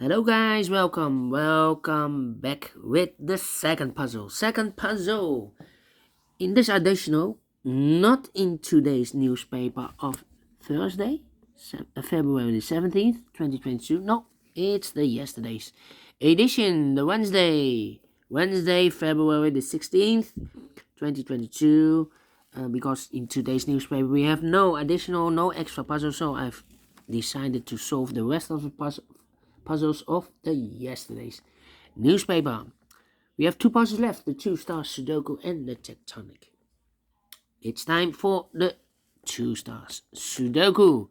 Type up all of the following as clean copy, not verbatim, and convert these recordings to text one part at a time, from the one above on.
Hello guys, welcome back with the second puzzle. Second puzzle. In this additional, not in today's newspaper of Thursday, February the 17th, 2022. No, it's the yesterday's edition, the Wednesday, February the 16th, 2022. Because in today's newspaper we have no extra puzzle, so I've decided to solve the rest of the puzzles of the yesterday's newspaper. We have two puzzles left, the Two Stars Sudoku and the Tectonic. It's time for the Two Stars Sudoku,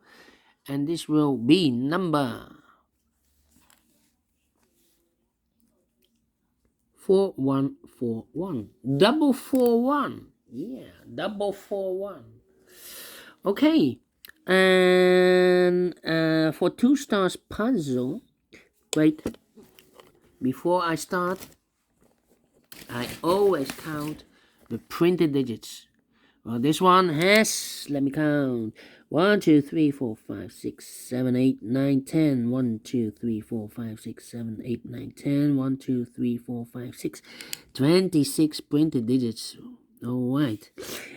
and this will be number 4141. Double 41. Yeah, double 41. Okay, and for Two Stars puzzle, wait, before I start, I always count the printed digits. Well, this one has, let me count, 1, 2, 3, 4, 5, 6, 7, 8, 9, 10. 1, 2, 3, 4, 5, 6, 7, 8, 9, 10. 1, 2, 3, 4, 5, 6. 26 printed digits. Alright.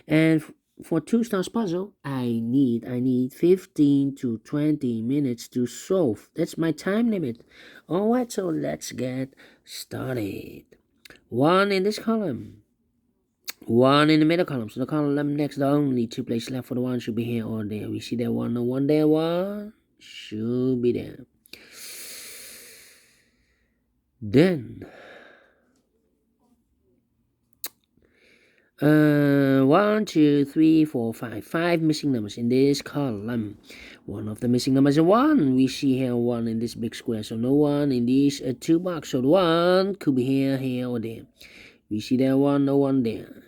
And for Two Stars puzzle, I need 15 to 20 minutes to solve. That's my time limit. Alright, so let's get started. 1 in this column, 1 in the middle column. So the column next, the only two places left for the 1 should be here or there. We see there 1, no 1 there, 1 should be there. Then 1, 2, 3, 4, 5. 5 missing numbers in this column. One of the missing numbers is 1. We see here 1 in this big square, so no 1 in these two boxes. So the 1 could be here or there. We see there 1, no 1 there.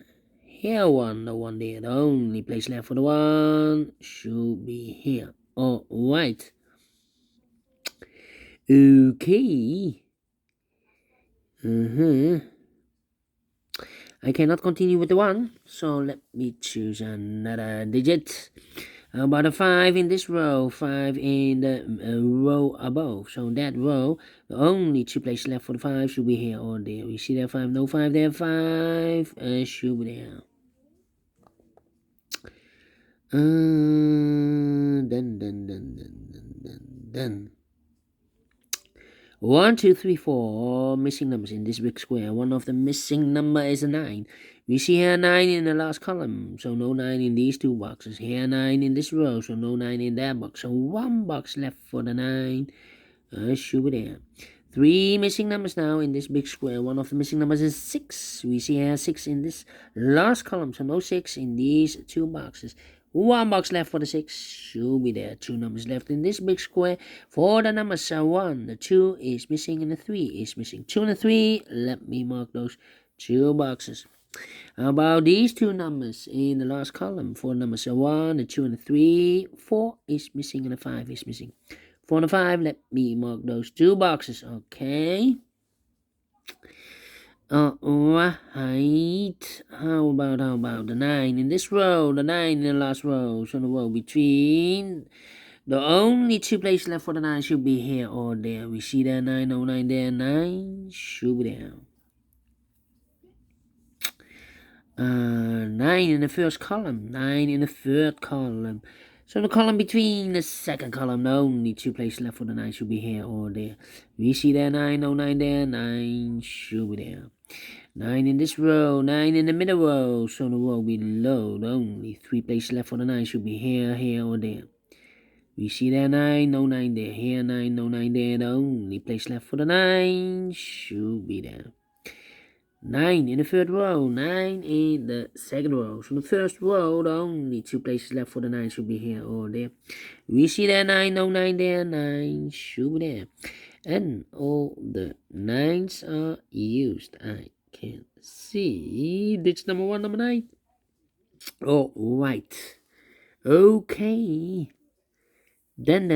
Here 1, no 1 there. The only place left for the 1 should be here. Alright. Okay. I cannot continue with the 1, so let me choose another digit. How about a 5 in this row? 5 in the row above. So that row, the only two places left for the 5 should be here or there. We see there 5, no 5 there. 5 should be there. Then 1, 2, 3, 4 missing numbers in this big square. One of the missing number is a 9. We see here 9 in the last column, so no 9 in these two boxes. Here 9 in this row, so no 9 in that box. So one box left for the 9 should be there. 3 missing numbers now in this big square. One of the missing numbers is 6. We see here 6 in this last column, so no 6 in these two boxes. One box left for the 6 should be there. 2 numbers left in this big square. For the numbers 1, the 2 is missing and the 3 is missing. 2 and the 3, let me mark those 2 boxes. How about these 2 numbers in the last column? For numbers 1, the 2 and the 3, 4 is missing and the 5 is missing. 4 and the 5, let me mark those 2 boxes. Okay. Alright. How about the 9 in this row? The 9 in the last row. So the row between. The only 2 places left for the 9 should be here or there. We see there 9, no 9 there. 9 should be there. 9 in the first column. 9 in the third column. So the column between the second column, the only 2 places left for the 9 should be here or there. We see there 9, no 9 there. 9 should be there. 9 in this row, 9 in the middle row. So the row below, the only 3 places left for the 9 should be here or there. We see there 9, no 9 there. Here 9, no 9 there. The only place left for the 9 should be there. 9 in the third row, 9 in the second row. So the first row, the only 2 places left for the 9 should be here or there. We see there 9, no 9 there. 9 should be there. And all the 9s are used. I can see digit number 1, number 9. Alright. Okay. Then.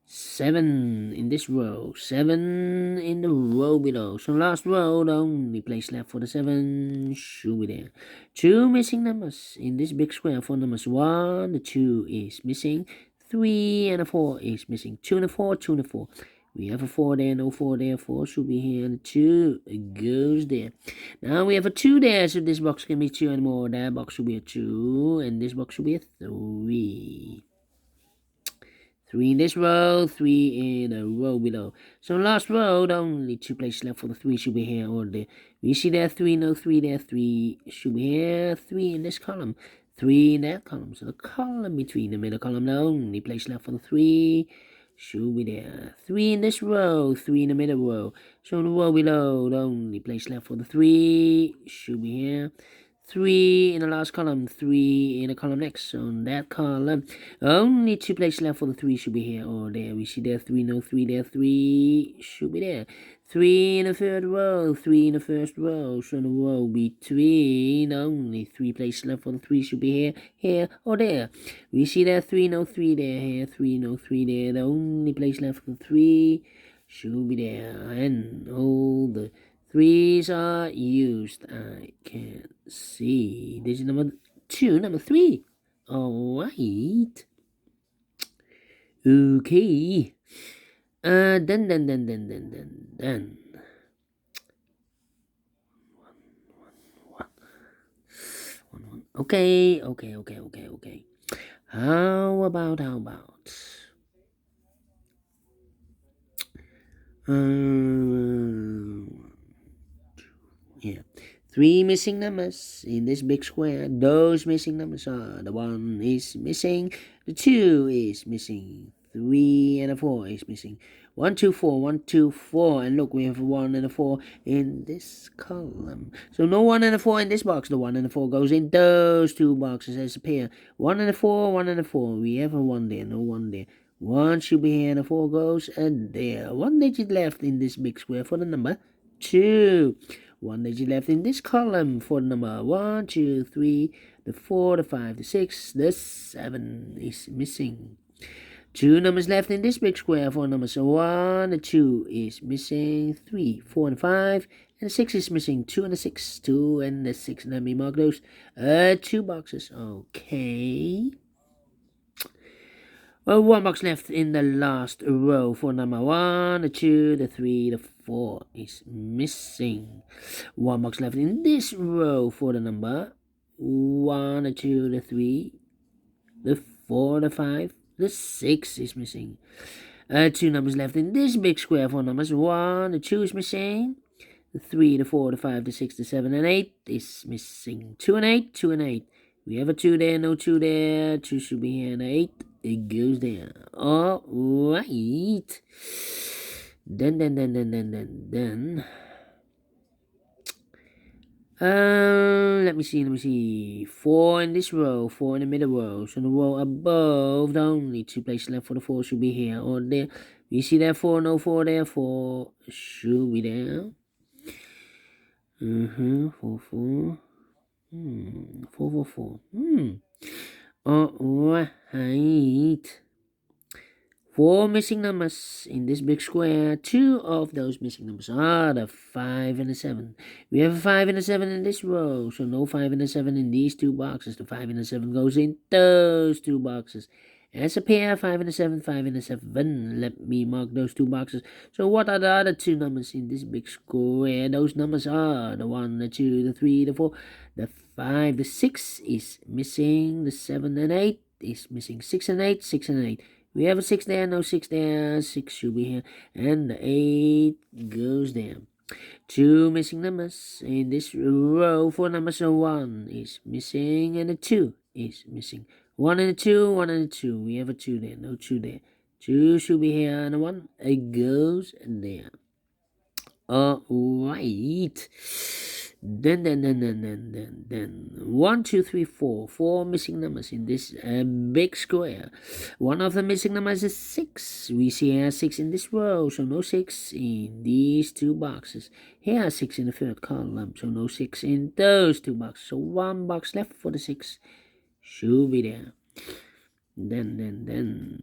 7, 7 in this row, 7 in the row below. So last row, the only place left for the 7 should be there. 2 missing numbers in this big square. For numbers 1, the 2 is missing. 3 and a 4 is missing. 2 and a 4, 2 and a 4. We have a 4 there, no 4 there. 4 should be here, and 2 goes there. Now we have a 2 there, so this box can be 2 and more. That box should be a 2, and this box should be a 3. 3 in this row, 3 in a row below. So last row, the only 2 places left for the 3 should be here or there. We see there 3, no 3 there, 3 should be here, 3 in this column, 3 in that column. So the column between the middle column, the only place left for the 3 should be there. 3 in this row, 3 in the middle row. So in the row below, the only place left for the 3 should be here. 3 in the last column, 3 in the column next. So in that column, only 2 places left for the 3 should be here or there. We see there 3, no 3 there, 3 should be there. 3 in the third row, 3 in the first row. So in the row between, only 3 places left for the 3 should be here, here or there. We see there 3, no 3 there, here 3, no 3 there. The only place left for the 3 should be there. And all the 3s are used. I can see. This is number 2, number 3. Alright. Okay. Then. Okay. How about? Yeah. 3 missing numbers in this big square. Those missing numbers are the 1 is missing, the 2 is missing, 3 and a 4 is missing. 1, 2, 4, 1, 2, 4. And look, we have a 1 and a 4 in this column. So no 1 and a 4 in this box. The 1 and a 4 goes in those 2 boxes as a pair. 1 and a 4, 1 and a 4. We have a 1 there, no 1 there. 1 should be here and a 4 goes and there. 1 digit left in this big square for the number 2. 1 digit left in this column for the number 1, 2, 3, the 4, the 5, the 6, the 7 is missing. 2 numbers left in this big square for numbers 1, the 2 is missing, 3, 4, and 5, and the 6 is missing, 2 and the 6, 2 and the 6. Let me mark those 2 boxes. Okay. Well, 1 box left in the last row for number 1, the 2, the 3, the 4 is missing. 1 box left in this row for the number 1, the 2, the 3, the 4, the 5, the 6 is missing. 2 numbers left in this big square for numbers 1, the 2 is missing. The 3, the 4, the 5, the 6, the 7, and 8 is missing. 2 and 8, 2 and 8. We have a 2 there, no 2 there. 2 should be here, and 8. It goes there. Alright. Then. Let me see. 4 in this row, 4 in the middle row. So the row above, the only 2 places left for the 4 should be here or there. We see there 4, no 4 there. 4 should be there. 4, 4. 4. Alright. 4 missing numbers in this big square. 2 of those missing numbers are the 5 and the 7. We have a 5 and a 7 in this row, so no 5 and a 7 in these 2 boxes. The 5 and the 7 goes in those 2 boxes. As a pair, 5 and a 7, 5 and a 7. Let me mark those 2 boxes. So what are the other 2 numbers in this big square? Those numbers are the 1, the 2, the 3, the 4, the 5, the 6 is missing. The 7 and 8 is missing. 6 and 8, 6 and 8. We have a 6 there, no 6 there. 6 should be here. And the 8 goes there. 2 missing numbers in this row for number 1 is missing and the 2 is missing. 1 and a 2, 1 and a 2. We have a 2 there, no 2 there. 2 should be here and a 1 it goes there. Alright. Then 1, 2, 3, 4. 4 missing numbers in this big square. One of the missing numbers is 6. We see here 6 in this row, so no 6 in these 2 boxes. Here 6 in the third column, so no 6 in those 2 boxes. So 1 box left for the 6 should be there. Then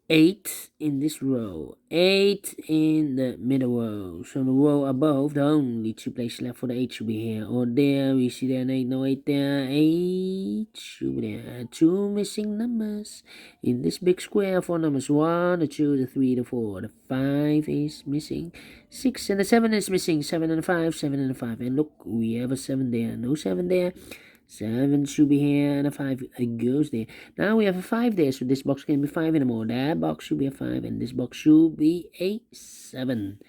8 in this row, 8 in the middle row. So the row above, the only 2 places left for the 8 should be here or there. We see there an 8, no 8 there. 8 should be there. 2 missing numbers in this big square. 4 numbers, 1, the 2, the 3, the 4, the 5 is missing. 6 and the 7 is missing. 7 and the 5, 7 and the 5. And look, we have a 7 there, no 7 there. 7 should be here, and a 5 goes there. Now we have a 5 there, so this box can be 5 anymore. That box should be a 5, and this box should be a 7.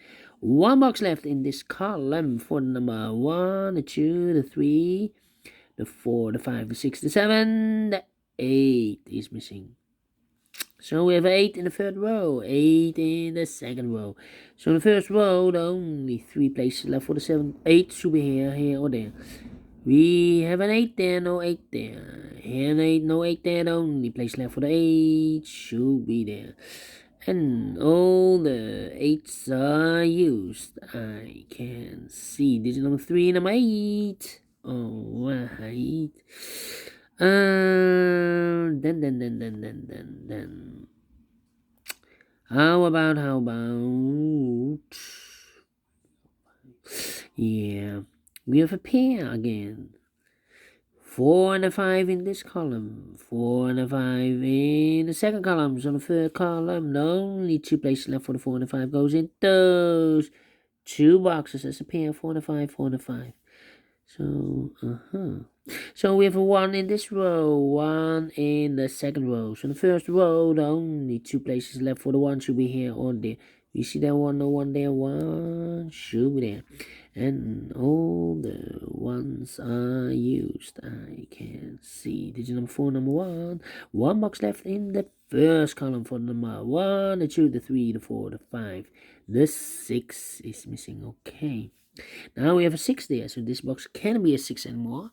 1 box left in this column for the number 1, the 2, the 3, the 4, the 5, the 6, the 7, the 8 is missing. So we have 8 in the third row, 8 in the second row. So in the first row, the only 3 places left for the 7, 8 should be here, here, or there. We have an 8 there, no 8 there. Here an 8, no 8 there. The only place left for the 8 should be there. And all the 8s are used. I can see digit number 3, number 8. Alright. Then. How about? Yeah. We have a pair again. 4 and a 5 in this column. 4 and a 5 in the second column. So the third column, the only 2 places left for the 4 and the 5 goes in those 2 boxes as a pair. 4 and a 5, 4 and a 5. So, So we have a 1 in this row, 1 in the second row. So the first row, the only 2 places left for the 1 should be here or there. You see that 1, no 1 there, 1 should be there. And all the 1s are used. I can see digit number 4, number 1. 1 box left in the first column for number 1, the 2, the 3, the 4, the 5. The 6 is missing. Okay. Now we have a 6 there, so this box can't be a 6 anymore.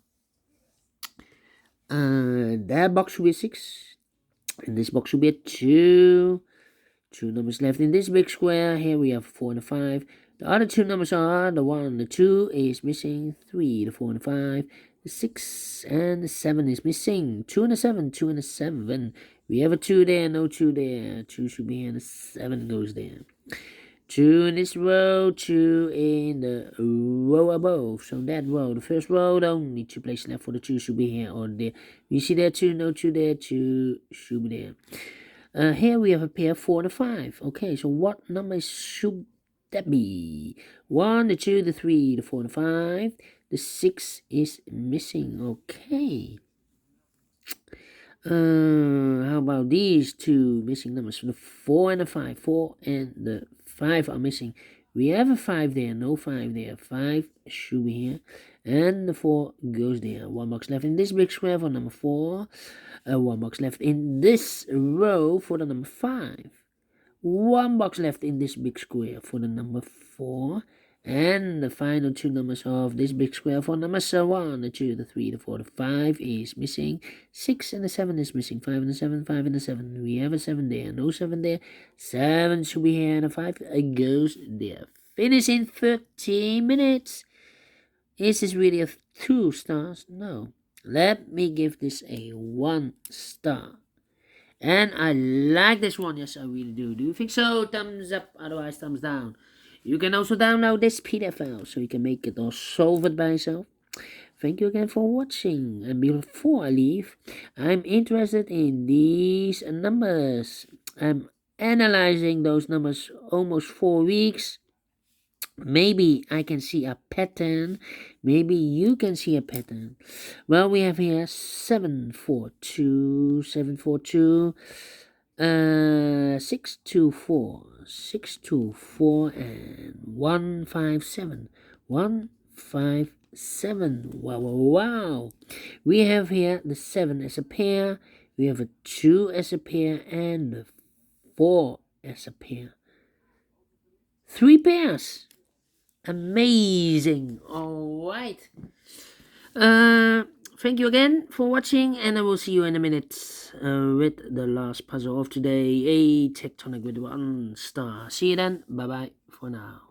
That box should be a 6. And this box should be a 2. 2 numbers left in this big square. Here we have 4 and a 5. The other 2 numbers are the 1, the 2 is missing. 3, the 4 and the 5. The 6 and the 7 is missing. 2 and a 7, 2 and a 7. We have a 2 there, no 2 there. 2 should be here and the 7 goes there. 2 in this row, 2 in the row above. So that row, the first row, the only 2 places left for the 2 should be here or there. You see there 2, no 2 there, 2 should be there. Here we have a pair 4 and a 5. Okay, so what number should that be? 1, the 2, the 3, the 4, and the 5. The 6 is missing. Okay. How about these 2 missing numbers? So the 4 and the 5. 4 and the 5 are missing. We have a 5 there, no 5 there. 5 should be here. And the 4 goes there. 1 box left in this big square for number 4. 1 box left in this row for the number 5. 1 box left in this big square for the number 4. And the final 2 numbers of this big square for number 1, the 2, the 3, the 4, the 5 is missing. 6 and the 7 is missing. 5 and the 7, 5 and the 7. We have a 7 there, no 7 there. 7 should be here and a 5 goes there. Finish in 13 minutes. Is this really a 2 stars? No. Let me give this a 1 star. And I like this one. Yes, I really do. Do you think so? Thumbs up. Otherwise, thumbs down. You can also download this PDF file so you can make it or solve it by yourself. Thank you again for watching. And before I leave, I'm interested in these numbers. I'm analyzing those numbers almost 4 weeks. Maybe I can see a pattern. Maybe you can see a pattern. Well, we have here 742, 742, 624, 624, and 157, 157. Wow. We have here the 7 as a pair. We have a 2 as a pair and the 4 as a pair. 3 pairs. Amazing. All right. Thank you again for watching, and I will see you in a minute with the last puzzle of today, a tectonic with 1 star. See you then. Bye bye for now.